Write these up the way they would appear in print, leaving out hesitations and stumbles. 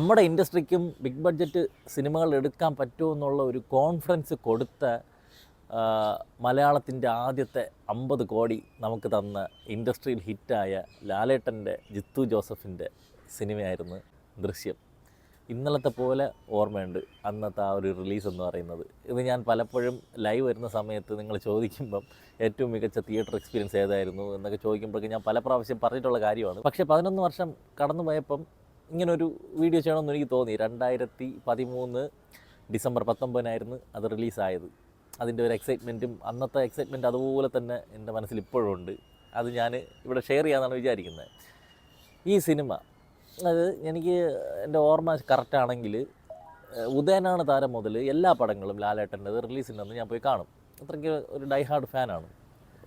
നമ്മുടെ ഇൻഡസ്ട്രിക്കും big budget സിനിമകൾ എടുക്കാൻ പറ്റുമെന്നുള്ള ഒരു കോൺഫിഡൻസ് കൊടുത്ത മലയാളത്തിൻ്റെ ആദ്യത്തെ 50 കോടി നമുക്ക് തന്ന ഇൻഡസ്ട്രിയിൽ ഹിറ്റായ ലാലേട്ടൻ്റെ ജിത്തു ജോസഫിൻ്റെ സിനിമയായിരുന്നു ദൃശ്യം. ഇന്നലത്തെ പോലെ ഓർമ്മയുണ്ട് അന്നത്തെ ആ ഒരു റിലീസ് എന്ന് പറയുന്നത്. ഇത് ഞാൻ പലപ്പോഴും ലൈവ് വരുന്ന സമയത്ത് നിങ്ങൾ ചോദിക്കുമ്പം ഏറ്റവും മികച്ച തിയേറ്റർ എക്സ്പീരിയൻസ് ഏതായിരുന്നു എന്നൊക്കെ ചോദിക്കുമ്പോഴേക്കും ഞാൻ പല പ്രാവശ്യം പറഞ്ഞിട്ടുള്ള കാര്യമാണ്. പക്ഷേ 11 വർഷം കടന്നു പോയപ്പം ഇങ്ങനൊരു വീഡിയോ ചെയ്യണമെന്ന് എനിക്ക് തോന്നി. 2013 ഡിസംബർ 19 അത് റിലീസായത്. അതിൻ്റെ ഒരു എക്സൈറ്റ്മെൻറ്റും അന്നത്തെ എക്സൈറ്റ്മെൻറ്റ് അതുപോലെ തന്നെ എൻ്റെ മനസ്സിൽ ഇപ്പോഴും ഉണ്ട്. അത് ഞാൻ ഇവിടെ ഷെയർ ചെയ്യാമെന്നാണ് വിചാരിക്കുന്നത്. ഈ സിനിമ അത് എനിക്ക് എൻ്റെ ഓർമ്മ കറക്റ്റാണെങ്കിൽ ഉദയനാണ് താരം മുതൽ എല്ലാ പടങ്ങളും ലാലേട്ടൻ്റെത് റിലീസിൻ്റെ ഞാൻ പോയി കാണും. അത്രയ്ക്ക് ഒരു ഡൈ ഹാർഡ് ഫാനാണ്.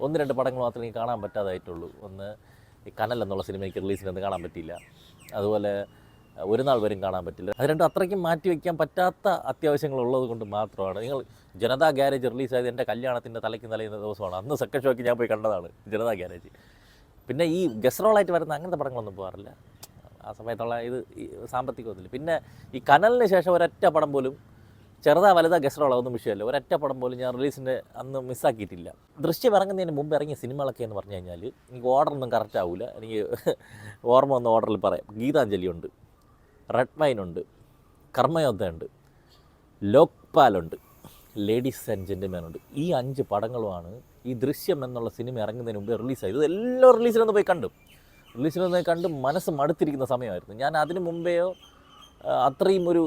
1-2 പടങ്ങൾ മാത്രമേ എനിക്ക് കാണാൻ പറ്റാതായിട്ടുള്ളൂ. ഒന്ന് ഈ കനൽ എന്നുള്ള സിനിമ എനിക്ക് റിലീസിനൊന്നും കാണാൻ പറ്റിയില്ല. അതുപോലെ ഒരു നാൾ വരും കാണാൻ പറ്റില്ല. അത് രണ്ടും അത്രയ്ക്കും മാറ്റി വയ്ക്കാൻ പറ്റാത്ത അത്യാവശ്യങ്ങളുള്ളത് കൊണ്ട് മാത്രമാണ്. നിങ്ങൾ ജനതാ ഗ്യാരേജ് റിലീസായത് എൻ്റെ കല്യാണത്തിൻ്റെ തലയ്ക്ക് തലയുന്ന ദിവസമാണ്. അന്ന് സെക്കൻഡ് ഷോയ്ക്ക് ഞാൻ പോയി കണ്ടതാണ് ജനതാ ഗ്യാരേജ്. പിന്നെ ഈ ഗസ്റ്റ് റോളായിട്ട് വരുന്ന അങ്ങനത്തെ പടങ്ങളൊന്നും പോകാറില്ല ആ സമയത്തുള്ള ഇത് സാമ്പത്തികമൊന്നുമില്ല. പിന്നെ ഈ കനലിന് ശേഷം ഒരൊറ്റ പടം പോലും ചെറുതാ വലുതാ ഗസ്റ്റ് റോളോ ഒന്നും വിഷയമല്ല. ഒരൊറ്റ പടം പോലും ഞാൻ റിലീസിൻ്റെ അന്ന് മിസ്സാക്കിയിട്ടില്ല. ദൃശ്യം ഇറങ്ങുന്നതിന് മുമ്പ് ഇറങ്ങിയ സിനിമകളൊക്കെ എന്ന് പറഞ്ഞു കഴിഞ്ഞാൽ എനിക്ക് ഓർഡറൊന്നും കറക്റ്റ് ആവില്ല. എനിക്ക് ഓർമ്മ വന്ന ഓർഡറിൽ പറയാം. ഗീതാഞ്ജലി ഉണ്ട്, റെഡ് വൈൻ ഉണ്ട്, കർമ്മയോദ്ധയുണ്ട്, ലോക്പാലുണ്ട്, ലേഡീസ് ആൻഡ് ജെന്റിൽമാൻ ഉണ്ട്. ഈ 5 പടങ്ങളുമാണ് ഈ ദൃശ്യം എന്നുള്ള സിനിമ ഇറങ്ങുന്നതിന് മുമ്പ് റിലീസായത്. എല്ലാ റിലീസിലൊന്ന് പോയി കണ്ടു. റിലീസിലൊന്ന് കണ്ട് മനസ്സ് മടുത്തിരിക്കുന്ന സമയമായിരുന്നു. ഞാൻ അതിന് മുമ്പെയോ അത്രയും ഒരു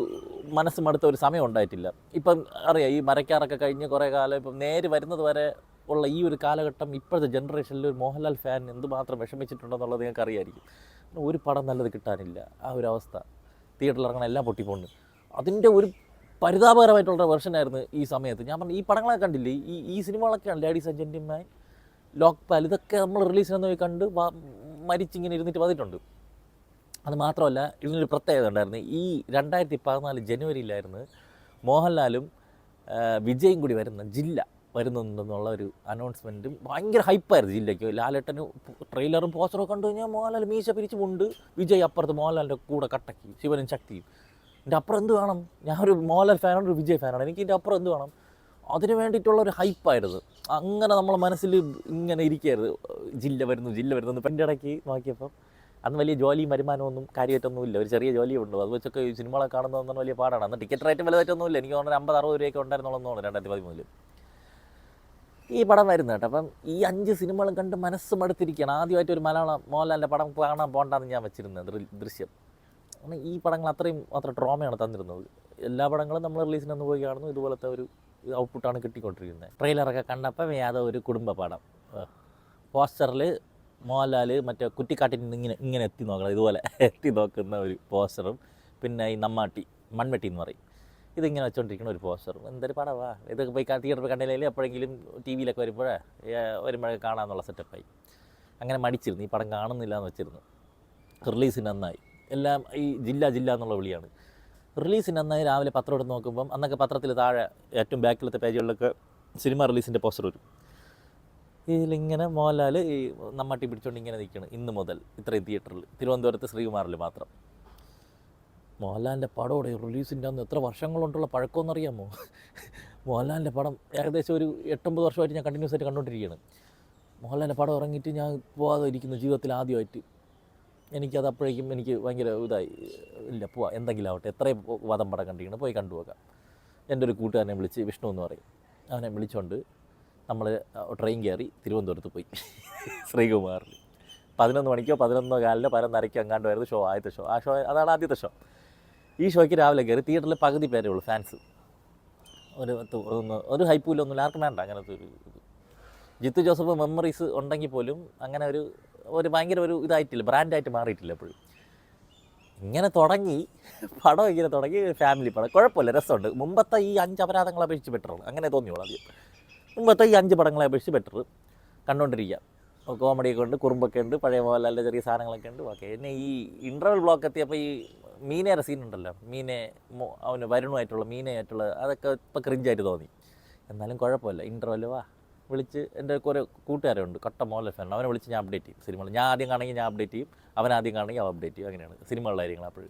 മനസ്സ് മടുത്ത ഒരു സമയം ഉണ്ടായിട്ടില്ല. ഇപ്പം അറിയാം, ഈ മരക്കാറൊക്കെ കഴിഞ്ഞ് കുറേ കാലം ഇപ്പം നേര് വരുന്നത് വരെ ഉള്ള ഈ ഒരു കാലഘട്ടം ഇപ്പോഴത്തെ ജനറേഷനിൽ ഒരു മോഹൻലാൽ ഫാൻ എന്തുമാത്രം വിഷമിച്ചിട്ടുണ്ടെന്നുള്ളത് നിങ്ങൾക്ക് അറിയാമായിരിക്കും. ഒരു പടം നല്ലത് കിട്ടാനില്ല, ആ ഒരു അവസ്ഥ. തിയേറ്ററിൽ ഇറങ്ങണ എല്ലാം പൊട്ടിപ്പോണ്ട്. അതിൻ്റെ ഒരു പരിതാപകരമായിട്ടുള്ള വെർഷനായിരുന്നു ഈ സമയത്ത്. ഞാൻ പറഞ്ഞു, ഈ പടങ്ങളൊക്കെ കണ്ടില്ലേ, ഈ സിനിമകളൊക്കെയാണ് ലേഡീസ് ആൻഡ് ജെന്റിൽമാൻ, ലോക്പാൽ, ഇതൊക്കെ നമ്മൾ റിലീസിനൊന്ന് പോയി കണ്ട് മരിച്ചിങ്ങനെ ഇരുന്നിട്ട് വന്നിട്ടുണ്ട്. അത് മാത്രമല്ല, ഇതിനൊരു പ്രത്യേകത ഉണ്ടായിരുന്നു. ഈ 2014 ജനുവരിയിലായിരുന്നു മോഹൻലാലും വിജയും കൂടി വരുന്ന ജില്ല വരുന്നുണ്ടെന്നുള്ള ഒരു അനൗൺസ്മെൻറ്റും. ഭയങ്കര ഹൈപ്പായിരുന്നു ജില്ലയ്ക്ക്. ലാലേട്ടന് ട്രെയിലറും പോസ്റ്ററും കണ്ടു കഴിഞ്ഞാൽ മോഹൻലാൽ മീശ പിരിച്ചുമുണ്ട്, വിജയ് അപ്പുറത്ത് മോഹൻലാലിൻ്റെ കൂടെ കട്ടക്കി ശിവനും ശക്തിയും. എൻ്റെ അപ്പുറം എന്ത് വേണം? ഞാനൊരു മോഹൻലാൽ ഫാനാണ്, ഒരു വിജയ് ഫാനാണ്, എനിക്ക് ഇതിൻ്റെ അപ്പുറം എന്ത് വേണം? അതിന് വേണ്ടിയിട്ടുള്ളൊരു ഹൈപ്പായിരുന്നു. അങ്ങനെ നമ്മളെ മനസ്സിൽ ഇങ്ങനെ ഇരിക്കുകയായിരുന്നു, ജില്ല വരുന്നു എന്ന്. എൻ്റെ ഇടയ്ക്ക് നോക്കിയപ്പം അന്ന് വലിയ ജോലിയും വരുമാനമൊന്നും കാര്യമായിട്ടൊന്നുമില്ല. ഒരു ചെറിയ ജോലിയേ ഉണ്ടോ. അത് വെച്ചൊക്കെ ഈ സിനിമകളൊക്കെ കാണുന്നതെന്ന് വലിയ പാടാണ്. അന്ന് ടിക്കറ്റ് റേറ്റും വലുതായിട്ടൊന്നുമില്ല. എനിക്ക് തോന്നുന്നു 50-60 രൂപയൊക്കെ ഉണ്ടായിരുന്നുള്ളതെന്ന് തോന്നുന്നു 2013 ഈ പടം വരുന്നത് കേട്ടോ. അപ്പം ഈ 5 സിനിമകളും കണ്ട് മനസ്സ് മടുത്തിരിക്കുകയാണ്. ആദ്യമായിട്ട് ഒരു മലയാളം മോഹൻലാലിൻ്റെ പടം കാണാൻ പോകണ്ടെന്ന് ഞാൻ വെച്ചിരുന്നത് ദൃശ്യം. കാരണം ഈ പടങ്ങൾ അത്ര ട്രോമയാണ് തന്നിരുന്നത്. എല്ലാ പടങ്ങളും നമ്മൾ റിലീസിനൊന്ന് പോയി കാണുന്നു, ഇതുപോലത്തെ ഒരു ഔട്ട്പുട്ടാണ് കിട്ടിക്കൊണ്ടിരിക്കുന്നത്. ട്രെയിലറൊക്കെ കണ്ടപ്പോൾ യാതോ ഒരു കുടുംബ പടം. പോസ്റ്ററിൽ മോഹൻലാൽ മറ്റേ കുറ്റിക്കാട്ടിൽ നിന്ന് ഇങ്ങനെ എത്തി നോക്കണം, ഇതുപോലെ എത്തി നോക്കുന്ന ഒരു പോസ്റ്ററും, പിന്നെ ഈ മൺവെട്ടി എന്ന് പറയും, ഇതിങ്ങനെ വെച്ചുകൊണ്ടിരിക്കുന്ന ഒരു പോസ്റ്ററും. എന്തൊരു പടവാ ഇതൊക്കെ. പോയി തിയേറ്ററിൽ കണ്ടില്ലെങ്കിൽ എപ്പോഴെങ്കിലും ടി വിയിലൊക്കെ വരുമ്പോഴേ കാണാമെന്നുള്ള സെറ്റപ്പായി. അങ്ങനെ മടിച്ചിരുന്നു, ഈ പടം കാണുന്നില്ല എന്ന് വെച്ചിരുന്നു. റിലീസിന് നന്നായി, എല്ലാം ഈ ജില്ല എന്നുള്ള വിളിയാണ്. റിലീസിന് നന്നായി. രാവിലെ പത്രം എടുത്ത് നോക്കുമ്പം അന്നൊക്കെ പത്രത്തിൽ താഴെ ഏറ്റവും ബാക്കിലത്തെ പേജുകളിലൊക്കെ സിനിമ റിലീസിൻ്റെ പോസ്റ്റർ വരും. ഇതിലിങ്ങനെ മോഹൻലാൽ ഈ നമ്മട്ടി പിടിച്ചുകൊണ്ട് ഇങ്ങനെ നിൽക്കണം. ഇന്ന് മുതൽ ഇത്രയും തിയേറ്ററിൽ, തിരുവനന്തപുരത്ത് ശ്രീകുമാറിൽ മാത്രം. മോഹൻലാലിൻ്റെ പടം റിലീസിൻ്റെ അന്ന് എത്ര വർഷങ്ങളുണ്ടുള്ള പഴക്കമെന്നറിയാമോ? മോഹൻലാലിൻ്റെ പടം ഏകദേശം ഒരു 8-9 വർഷമായിട്ട് ഞാൻ കണ്ടിന്യൂസ് ആയിട്ട് കണ്ടുകൊണ്ടിരിക്കുകയാണ്. മോഹൻലാലിൻ്റെ പടം ഇറങ്ങിയിട്ട് ഞാൻ പോകാതെ ഇരിക്കുന്നു ജീവിതത്തിൽ ആദ്യമായിട്ട്. എനിക്കത് അപ്പോഴേക്കും എനിക്ക് ഭയങ്കര ഇതായി. ഇല്ല, പോവാം, എന്തെങ്കിലും ആവട്ടെ, എത്രയും വധം പടം കണ്ടിരിക്കണം, പോയി കണ്ടുപോകാം. എൻ്റെ ഒരു കൂട്ടുകാരനെ വിളിച്ച്, വിഷ്ണു എന്ന് പറയും, അവനെ വിളിച്ചുകൊണ്ട് നമ്മൾ ട്രെയിൻ കയറി തിരുവനന്തപുരത്ത് പോയി ശ്രീകുമാറിൽ. 11 മണിക്കോ 11:15 11:30 അങ്ങാണ്ടുമായിരുന്നു ഷോ, ആദ്യത്തെ ഷോ. അതാണ് ആദ്യത്തെ ഷോ. ഈ ഷോയ്ക്ക് രാവിലെ കയറി. തിയേറ്ററിൽ പകുതി പേരേ ഉള്ളൂ ഫാൻസ്. ഒരു ഹൈപ്പൂല ഒന്നുമില്ല, ആർക്കും വേണ്ട അങ്ങനത്തെ ഒരു ഇത്. ജിത്തു ജോസഫ് മെമ്മറീസ് ഉണ്ടെങ്കിൽ പോലും അങ്ങനെ ഒരു ഭയങ്കര ഒരു ഇതായിട്ടില്ല, ബ്രാൻഡായിട്ട് മാറിയിട്ടില്ല എപ്പോഴും. ഇങ്ങനെ തുടങ്ങി പടം, ഇങ്ങനെ തുടങ്ങി ഫാമിലി പടം, കുഴപ്പമില്ല, രസമുണ്ട്. മുമ്പത്തെ ഈ 5 അപരാധങ്ങളെ അപേക്ഷിച്ച് ബെറ്ററാണ്, അങ്ങനെ തോന്നിയോളൂ ആദ്യം. മുമ്പത്തെ ഈ 5 പടങ്ങളെ അപേക്ഷിച്ച് ബെറ്റർ കണ്ടുകൊണ്ടിരിക്കുക. കോമഡിയൊക്കെ ഉണ്ട്, കുറുമ്പൊക്കെ ഉണ്ട്, പഴയ മോഹൻലാലിൻ്റെ ചെറിയ സാധനങ്ങളൊക്കെ ഉണ്ട്. ഓക്കെ. പിന്നെ ഈ ഇൻ്റർവൽ ബ്ലോക്ക് എത്തിയപ്പോൾ ഈ മീനയുടെ സീനുണ്ടല്ലോ, അവന് വരുണുമായിട്ടുള്ള മീനയായിട്ടുള്ള അതൊക്കെ ഇപ്പോൾ ക്രിഞ്ചായിട്ട് തോന്നി. എന്നാലും കുഴപ്പമില്ല. ഇൻ്റർവെല് വിളിച്ച്, എൻ്റെ കുറേ കൂട്ടുകാരുണ്ട് കട്ട മോഹൻലാൽ ഫാൻ, അവനെ വിളിച്ച് ഞാൻ അപ്ഡേറ്റ് ചെയ്യും സിനിമകൾ. ഞാൻ ആദ്യം കാണണമെങ്കിൽ ഞാൻ അപ്ഡേറ്റ് ചെയ്യും, അവൻ ആദ്യം കാണണമെങ്കിൽ അവൻ അപ്ഡേറ്റ് ചെയ്യും. അങ്ങനെയാണ് സിനിമകളുടെ കാര്യങ്ങൾ. അപ്പോൾ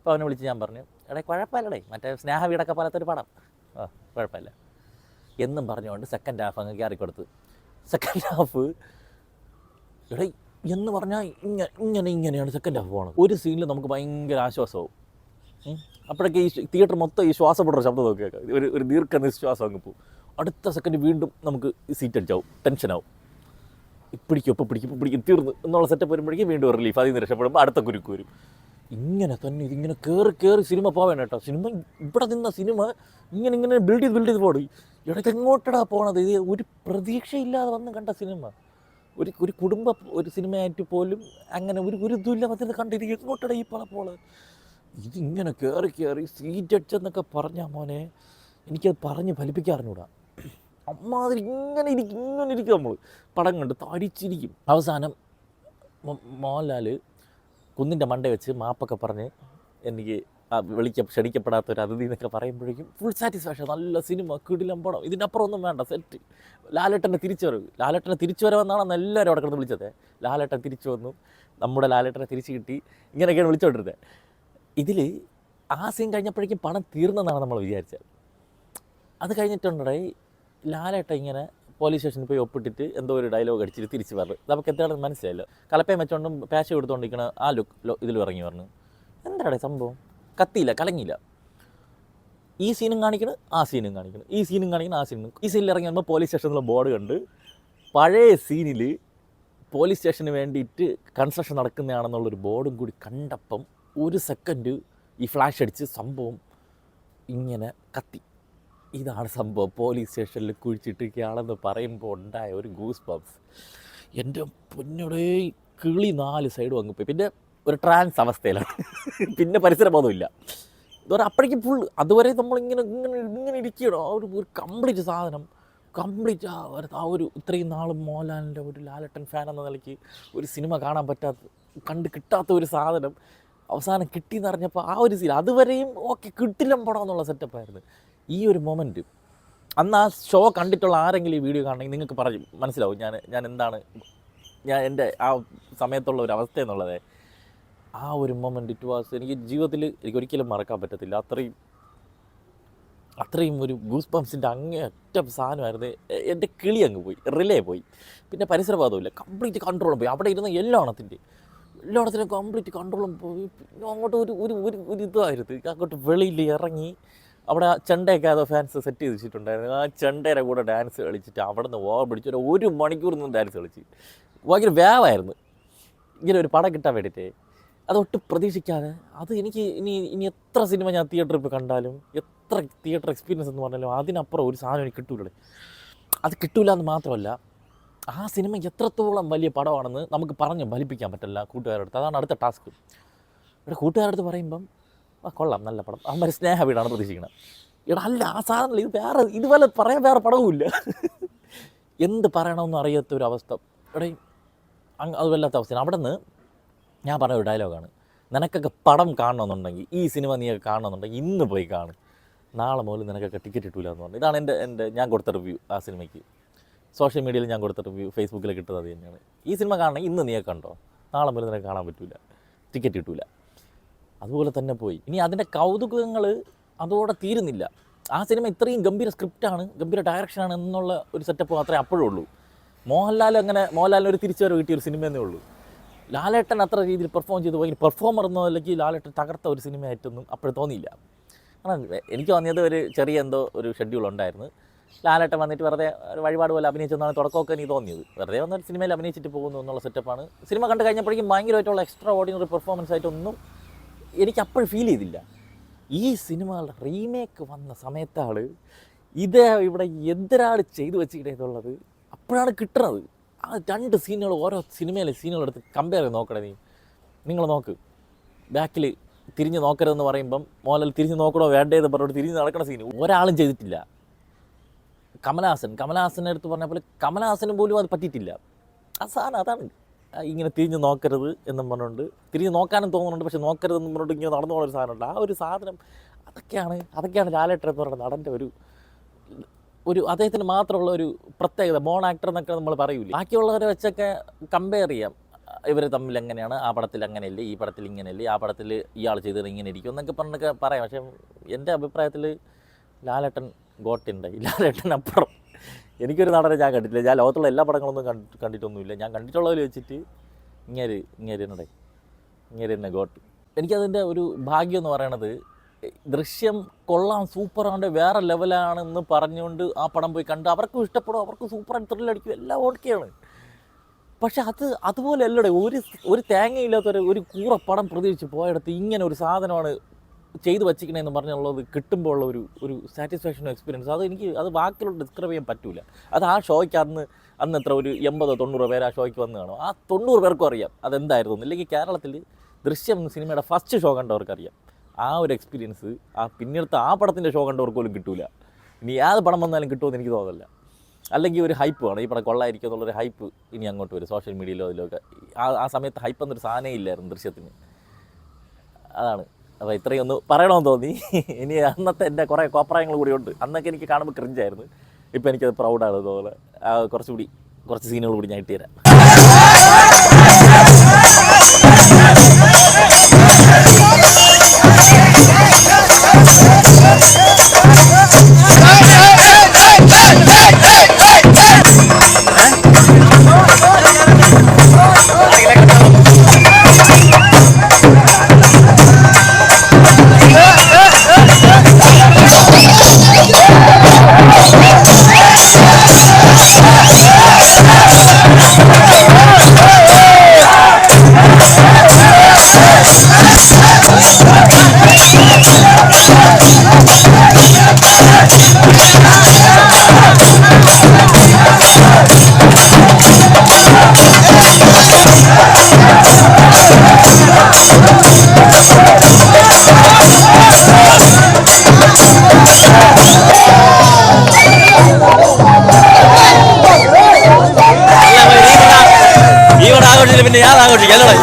അപ്പോൾ അവനെ വിളിച്ച് ഞാൻ പറഞ്ഞു, എടേ കുഴപ്പമില്ലടേ, മറ്റേ സ്നേഹ വീടൊക്കെ പോലത്തൊരു പടം, കുഴപ്പമില്ല എന്നും പറഞ്ഞുകൊണ്ട് സെക്കൻഡ് ഹാഫ് അങ്ങ് കയറിക്കൊടുത്ത്. സെക്കൻഡ് ഹാഫ് എടേ എന്ന് പറഞ്ഞാൽ ഇങ്ങനെയാണ് സെക്കൻഡ് ഹാഫ് പോകണം. ഒരു സീനിൽ നമുക്ക് ഭയങ്കര ആശ്വാസമാവും. അപ്പോഴൊക്കെ ഈ തിയേറ്റർ മൊത്തം ഈ ശ്വാസപ്പെടുന്ന ശബ്ദം നോക്കിയേക്കാം, ഒരു ദീർഘനിശ്വാസം അങ്ങ് പോകും. അടുത്ത സെക്കൻഡ് വീണ്ടും നമുക്ക് സീറ്റ് അടിച്ചാവും, ടെൻഷനാവും. പിടിക്കും തീർന്നു എന്നുള്ള സെറ്റപ്പ് വരുമ്പോഴേക്കും വീണ്ടും ഒരു റിലീഫ്. അതിൽ നിന്ന് രക്ഷപ്പെടുമ്പോൾ അടുത്ത കുരുക്ക് വരും. ഇങ്ങനെ തന്നെ ഇതിങ്ങനെ കയറി സിനിമ പോവേണ്ട കേട്ടോ. സിനിമ ഇവിടെ നിന്ന സിനിമ ഇങ്ങനെ ബിൽഡ് ചെയ്ത് പോടി. ഇടയ്ക്ക് എങ്ങോട്ടടാ പോണത്? ഇത് ഒരു പ്രതീക്ഷയില്ലാതെ വന്ന് കണ്ട സിനിമ, ഒരു കുടുംബ ഒരു സിനിമയായിട്ട് പോലും അങ്ങനെ ഒരു ഇതുമില്ല വന്നത് കണ്ടിത്. എങ്ങോട്ടടാ ഈ പോള്? ഇതിങ്ങനെ കയറി സീറ്റ് അടിച്ചെന്നൊക്കെ പറഞ്ഞാൽ മോനെ എനിക്കത് പറഞ്ഞ് ഫലിപ്പിക്കാറിഞ്ഞൂടാ. അമ്മാതിരി ഇങ്ങനെ ഇരിക്കും നമ്മൾ പടം കണ്ട് തടിച്ചിരിക്കും. അവസാനം മോഹൻലാൽ കുന്നിൻ്റെ മണ്ട വെച്ച് മാപ്പൊക്കെ പറഞ്ഞ് എനിക്ക് ക്ഷണിക്കപ്പെടാത്തൊരു അതിഥി എന്നൊക്കെ പറയുമ്പോഴേക്കും ഫുൾ സാറ്റിസ്ഫാക്ഷൻ. നല്ല സിനിമ, കിടിലം പടം, ഇതിനപ്പുറം ഒന്നും വേണ്ട, സെറ്റ്. ലാലേട്ടൻ്റെ തിരിച്ചുവരവെന്നാണ് എല്ലാവരും അവിടെ കിടന്ന് വിളിച്ചത്. ലാലേട്ടൻ തിരിച്ചു വന്നു, നമ്മുടെ ലാലേട്ടനെ തിരിച്ചു കിട്ടി, ഇങ്ങനെയൊക്കെയാണ് വിളിച്ചുകൊണ്ടിരുന്നത്. ഇതിൽ ആ സീൻ കഴിഞ്ഞപ്പോഴേക്കും പണം തീർന്നെന്നാണ് നമ്മൾ വിചാരിച്ചത്. അത് കഴിഞ്ഞിട്ടുണ്ടേ ലാലേട്ടൻ ഇങ്ങനെ പോലീസ് സ്റ്റേഷനിൽ പോയി ഒപ്പിട്ടിട്ട് എന്തോ ഒരു ഡയലോഗ് അടിച്ചിട്ട് തിരിച്ച് പറഞ്ഞു. നമുക്ക് എന്താണെന്ന് മനസ്സിലായല്ലോ. കലപ്പയും വെച്ചോണ്ടും പാശ കൊടുത്തുകൊണ്ടിരിക്കണ ആ ഇതിൽ ഇറങ്ങി പറഞ്ഞു. എന്താണ് സംഭവം? കത്തിയില്ല, കലങ്ങിയില്ല. ഈ സീനും കാണിക്കണം, ആ സീനും കാണിക്കണം, ഈ സീനും കാണിക്കണം, ആ സീനും. ഈ സീനിൽ ഇറങ്ങി വരുമ്പോൾ പോലീസ് സ്റ്റേഷനിലെ ബോർഡ് കണ്ട് പഴയ സീനിൽ പോലീസ് സ്റ്റേഷന് വേണ്ടിയിട്ട് കൺസ്ട്രക്ഷൻ നടക്കുന്നതാണെന്നുള്ളൊരു ബോർഡും കൂടി കണ്ടപ്പം ഒരു സെക്കൻഡ് ഈ ഫ്ലാഷ് അടിച്ച് സംഭവം ഇങ്ങനെ കത്തി. ഇതാണ് സംഭവം. പോലീസ് സ്റ്റേഷനിൽ കുഴിച്ചിട്ടിരിക്കുകയാണെന്ന് പറയുമ്പോൾ ഉണ്ടായ ഒരു ഗൂസ് ബംസ്. എൻ്റെ പൊന്നോടെ കിളി 4 സൈഡും അങ്ങ് പോയി. പിന്നെ ഒരു ട്രാൻസ് അവസ്ഥയിലാണ്. പിന്നെ പരിസരബോധമില്ല. ഇതുവരെ അപ്പോഴേക്കും ഫുൾ അതുവരെ നമ്മളിങ്ങനെ ഇരിക്കണം. ആ ഒരു കംപ്ലീറ്റ് സാധനം കംപ്ലീറ്റ് ആ ഒരു ഇത്രയും നാളും മോഹൻലാലിൻ്റെ ഒരു ലാലേട്ടൻ ഫാൻ എന്ന നിലയ്ക്ക് ഒരു സിനിമ കാണാൻ കണ്ട് കിട്ടാത്ത ഒരു സാധനം അവസാനം കിട്ടിയെന്ന് അറിഞ്ഞപ്പോൾ ആ ഒരു സീൻ അതുവരെയും ഓക്കെ കിട്ടില്ലം പടം എന്നുള്ള സെറ്റപ്പായിരുന്നു. ഈ ഒരു മൊമെൻറ്റ് അന്ന് ആ ഷോ കണ്ടിട്ടുള്ള ആരെങ്കിലും ഈ വീഡിയോ കാണണമെങ്കിൽ നിങ്ങൾക്ക് മനസ്സിലാവും ഞാൻ എന്താണ് എൻ്റെ ആ സമയത്തുള്ള ഒരു അവസ്ഥ എന്നുള്ളത്. ആ ഒരു മൊമെൻറ്റ് ഇറ്റ് വാസ് എനിക്ക് ജീവിതത്തിൽ ഒരിക്കലും മറക്കാൻ പറ്റത്തില്ല. അത്രയും ഒരു ഗൂസ് ബംസിൻ്റെ അങ്ങേയറ്റം സാധനമായിരുന്നു. എൻ്റെ കിളി അങ്ങ് പോയി, റിലേ പോയി, പിന്നെ പരിസരബോധമില്ല, കംപ്ലീറ്റ് കൺട്രോളും പോയി. അവിടെ ഇരുന്ന എല്ലായിടത്തിനും കംപ്ലീറ്റ് കൺട്രോളും പോയി. പിന്നെ അങ്ങോട്ട് ഒരു ഇതായിരുന്നു. അങ്ങോട്ട് വെളിയിൽ ഇറങ്ങി അവിടെ ചെണ്ടയൊക്കെ അതോ ഫാൻസ് സെറ്റ് ചെയ്ത് വെച്ചിട്ടുണ്ടായിരുന്നു. ആ ചെണ്ടയുടെ കൂടെ ഡാൻസ് കളിച്ചിട്ട് അവിടെ നിന്ന് ഓവർ പിടിച്ച് ഒരു മണിക്കൂർ നിന്ന് ഡാൻസ് കളിച്ച് ഭയങ്കര വേവായിരുന്നു ഇങ്ങനെ ഒരു പടം കിട്ടാൻ വേണ്ടിയിട്ട്. അതൊട്ടും പ്രതീക്ഷിക്കാതെ അത് എനിക്ക് ഇനി എത്ര സിനിമ ഞാൻ തിയേറ്ററിൽ ഇപ്പോൾ കണ്ടാലും എത്ര തിയേറ്റർ എക്സ്പീരിയൻസ് എന്ന് പറഞ്ഞാലും അതിനപ്പുറം ഒരു സാധനം എനിക്ക് കിട്ടൂലേ. അത് കിട്ടൂല എന്ന് മാത്രമല്ല, ആ സിനിമ എത്രത്തോളം വലിയ പടമാണെന്ന് നമുക്ക് പറഞ്ഞ് ഫലിപ്പിക്കാൻ പറ്റില്ല കൂട്ടുകാരുടെ അടുത്ത്. അതാണ് അടുത്ത ടാസ്ക്. ഇവിടെ കൂട്ടുകാരുടെ അടുത്ത് പറയുമ്പം കൊള്ളാം, നല്ല പടം, അവന്മാർ സ്നേഹ വീടാണ് പ്രതീക്ഷിക്കണം. അല്ല ആ സാധനം ഇതുപോലെ പറയാൻ വേറെ പടവുമില്ല. എന്ത് പറയണമെന്ന് അറിയാത്തൊരവസ്ഥ. അത് വല്ലാത്ത അവസ്ഥയാണ്. അവിടെ നിന്ന് ഞാൻ പറഞ്ഞ ഒരു ഡയലോഗാണ്, നിനക്കൊക്കെ പടം കാണണമെന്നുണ്ടെങ്കിൽ, ഈ സിനിമ നീയൊക്കെ കാണണമെന്നുണ്ടെങ്കിൽ ഇന്ന് പോയി കാണും, നാളെ മുതൽ നിനക്കൊക്കെ ടിക്കറ്റ് കിട്ടില്ല എന്ന് പറഞ്ഞു. ഇതാണ് എൻ്റെ ഞാൻ കൊടുത്ത റിവ്യൂ. ആ സിനിമയ്ക്ക് സോഷ്യൽ മീഡിയയിൽ ഞാൻ കൊടുത്ത റിവ്യൂ, ഫേസ്ബുക്കിൽ കിട്ടുന്നത് അത് തന്നെയാണ്. ഈ സിനിമ കാണണമെങ്കിൽ ഇന്ന് നീയൊക്കെ കണ്ടോ, നാളെ മുതൽ നിനക്ക് കാണാൻ പറ്റില്ല, ടിക്കറ്റ് കിട്ടില്ല. അതുപോലെ തന്നെ പോയി. ഇനി അതിൻ്റെ കൗതുകങ്ങൾ അതോടെ തീരുന്നില്ല. ആ സിനിമ ഇത്രയും ഗംഭീര സ്ക്രിപ്റ്റാണ്, ഗംഭീര ഡയറക്ഷനാണ് എന്നുള്ള ഒരു സെറ്റപ്പ് മാത്രമേ അപ്പോഴും ഉള്ളൂ. മോഹൻലാലിന് ഒരു തിരിച്ചുവരവ് കിട്ടിയൊരു സിനിമയെന്നേ ഉള്ളൂ. ലാലേട്ടൻ അത്ര രീതിയിൽ പെർഫോം ചെയ്ത് പോയി പെർഫോമർ എന്നല്ലെങ്കിൽ ലാലേട്ടൻ തകർത്ത ഒരു സിനിമയായിട്ടൊന്നും അപ്പോഴും തോന്നിയില്ല. കാരണം എനിക്ക് തോന്നിയത് ഒരു ചെറിയ എന്തോ ഒരു ഷെഡ്യൂൾ ഉണ്ടായിരുന്നു. ലാലേട്ടൻ വന്നിട്ട് വെറുതെ ഒരു വഴിപാട് പോലെ അഭിനയിച്ചെന്നാണ് തുടക്കമൊക്കെ എനിക്ക് തോന്നിയത്. വെറുതെ വന്നൊരു സിനിമയിൽ അഭിനയിച്ചിട്ട് പോകുന്നു എന്നുള്ള സെറ്റപ്പാണ്. സിനിമ കണ്ടു കഴിഞ്ഞപ്പോഴേക്കും ഭയങ്കരമായിട്ടുള്ള എക്സ്ട്രാ ഓർഡിനറി പെർഫോമൻസ് ആയിട്ടൊന്നും എനിക്ക് അപ്പോഴും ഫീൽ ചെയ്തില്ല. ഈ സിനിമകളുടെ റീമേക്ക് വന്ന സമയത്താണ് ഇവിടെ എന്തിനാണ് ചെയ്തു വെച്ചിട്ടുള്ളത് അപ്പോഴാണ് കിട്ടുന്നത്. ആ 2 സീനുകൾ ഓരോ സിനിമയിലെ സീനുകളെടുത്ത് കമ്പയർ ചെയ്ത് നോക്കണേ. നിങ്ങൾ നോക്ക്, ബാക്കിൽ തിരിഞ്ഞ് നോക്കരുതെന്ന് പറയുമ്പം മോഹൻലാൽ തിരിഞ്ഞ് നോക്കണോ വേണ്ടേന്ന് പറഞ്ഞിട്ട് തിരിഞ്ഞ് നടക്കണ സീന് ഒരാളും ചെയ്തിട്ടില്ല. കമലഹാസനെ എടുത്ത് പറഞ്ഞ പോലെ കമലഹാസനും പോലും അത് പറ്റിയിട്ടില്ല. ആ സാധനം അതാണ്, ഇങ്ങനെ തിരിഞ്ഞ് നോക്കരുത് എന്നും പറഞ്ഞുകൊണ്ട്, തിരിഞ്ഞ് നോക്കാനും തോന്നുന്നുണ്ട് പക്ഷെ നോക്കരുതെന്നും പറഞ്ഞുകൊണ്ട് ഇങ്ങനെ നടന്നു പോകുന്ന ഒരു സാധനമുണ്ട്. ആ ഒരു സാധനം അതൊക്കെയാണ് ലാലേട്ടൻ എന്ന് പറയുന്ന നടൻ്റെ ഒരു അദ്ദേഹത്തിന് മാത്രമുള്ള ഒരു പ്രത്യേകത. ബോൺ ആക്ടർ എന്നൊക്കെ നമ്മൾ പറയൂലേ. ബാക്കിയുള്ളവരെ വെച്ചൊക്കെ കമ്പയർ ചെയ്യാം. ഇവർ തമ്മിൽ എങ്ങനെയാണ്, ആ പടത്തിൽ അങ്ങനെയല്ലേ, ഈ പടത്തിൽ ഇങ്ങനെയല്ലേ, ആ പടത്തിൽ ഇയാൾ ചെയ്തത് ഇങ്ങനെ ഇരിക്കും എന്നൊക്കെ പറഞ്ഞൊക്കെ പറയാം. പക്ഷേ എൻ്റെ അഭിപ്രായത്തിൽ ലാലേട്ടൻ ഗോട്ടുണ്ടായി. ലാലേട്ടനപ്പുറം എനിക്കൊരു നടനെ ഞാൻ കണ്ടിട്ടില്ല. ഞാൻ ലോകത്തുള്ള എല്ലാ പടങ്ങളൊന്നും കണ്ടിട്ടൊന്നുമില്ല. ഞാൻ കണ്ടിട്ടുള്ളതിൽ വെച്ചിട്ട് ഇങ്ങനെ തന്നെ ഗോട്ട്. എനിക്കതിൻ്റെ ഒരു ഭാഗ്യം എന്ന് പറയണത്, ദൃശ്യം കൊള്ളാം, സൂപ്പറാണ്ട്, വേറെ ലെവലാണെന്ന് പറഞ്ഞുകൊണ്ട് ആ പടം പോയി കണ്ട് അവർക്കും ഇഷ്ടപ്പെടും, അവർക്ക് സൂപ്പറായിട്ട് ത്രില്ലടിക്കും, എല്ലാം ഓക്കെയാണ്. പക്ഷെ അതുപോലെ അല്ലടെ ഒരു തേങ്ങയില്ലാത്തൊരു കൂറ പടം പ്രതീക്ഷിച്ച് പോയടത്ത് ഇങ്ങനെ ഒരു സാധനമാണ് ചെയ്ത് വച്ചിക്കണേന്ന് പറഞ്ഞുള്ളത് കിട്ടുമ്പോൾ ഉള്ള ഒരു സാറ്റിസ്ഫാക്ഷനും എക്സ്പീരിയൻസ്, അത് വാക്കിലോട്ട് ഡിസ്ക്രൈബ് ചെയ്യാൻ പറ്റില്ല. അത് ആ ഷോയ്ക്ക് അന്ന് എത്ര ഒരു 80-90 പേര് ആ ഷോയ്ക്ക് വന്ന് കാണും. ആ 90 പേർക്കും അറിയാം അതെന്തായിരുന്നു. ഇല്ലെങ്കിൽ കേരളത്തിൽ ദൃശ്യം സിനിമയുടെ ഫസ്റ്റ് ഷോ കണ്ടവർക്കറിയാം ആ ഒരു എക്സ്പീരിയൻസ്. പിന്നീടത്തെ ആ പടത്തിൻ്റെ ഷോ കണ്ടവർക്ക് പോലും കിട്ടൂല. ഇനി ഏത് പടം വന്നാലും കിട്ടുമെന്ന് എനിക്ക് തോന്നുന്നില്ല. അല്ലെങ്കിൽ ഒരു ഹൈപ്പ് വേണം, ഈ പടം കൊള്ളായിരിക്കും എന്നുള്ളൊരു ഹൈപ്പ് ഇനി അങ്ങോട്ട് വരും സോഷ്യൽ മീഡിയയിലോ അതിലൊക്കെ. ആ സമയത്ത് ഹൈപ്പ് എന്നൊരു സാധനമേ ഇല്ലായിരുന്നു ദൃശ്യത്തിന്. അതാണ്. അപ്പോൾ ഇത്രയും ഒന്ന് പറയണമെന്ന് തോന്നി. ഇനി അന്നത്തെ എൻ്റെ കുറേ കോപ്രായങ്ങൾ കൂടി ഉണ്ട്. അന്നൊക്കെ എനിക്ക് കാണുമ്പോൾ ക്രിഞ്ചായിരുന്നു. ഇപ്പോൾ എനിക്കത് പ്രൗഡാണ് തോന്നുന്നത്. കുറച്ച് സീനുകൾ കൂടി ഞാൻ ഇട്ടുതരാം. പിന്നെ ഞാൻ ആഘോഷിക്കാം അല്ലേ?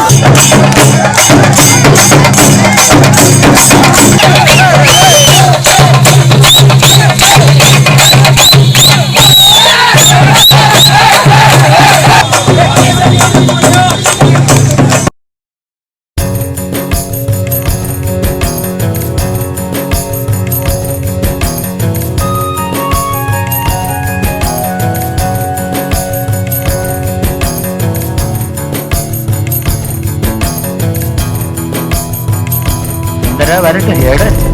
വരട്ടെ.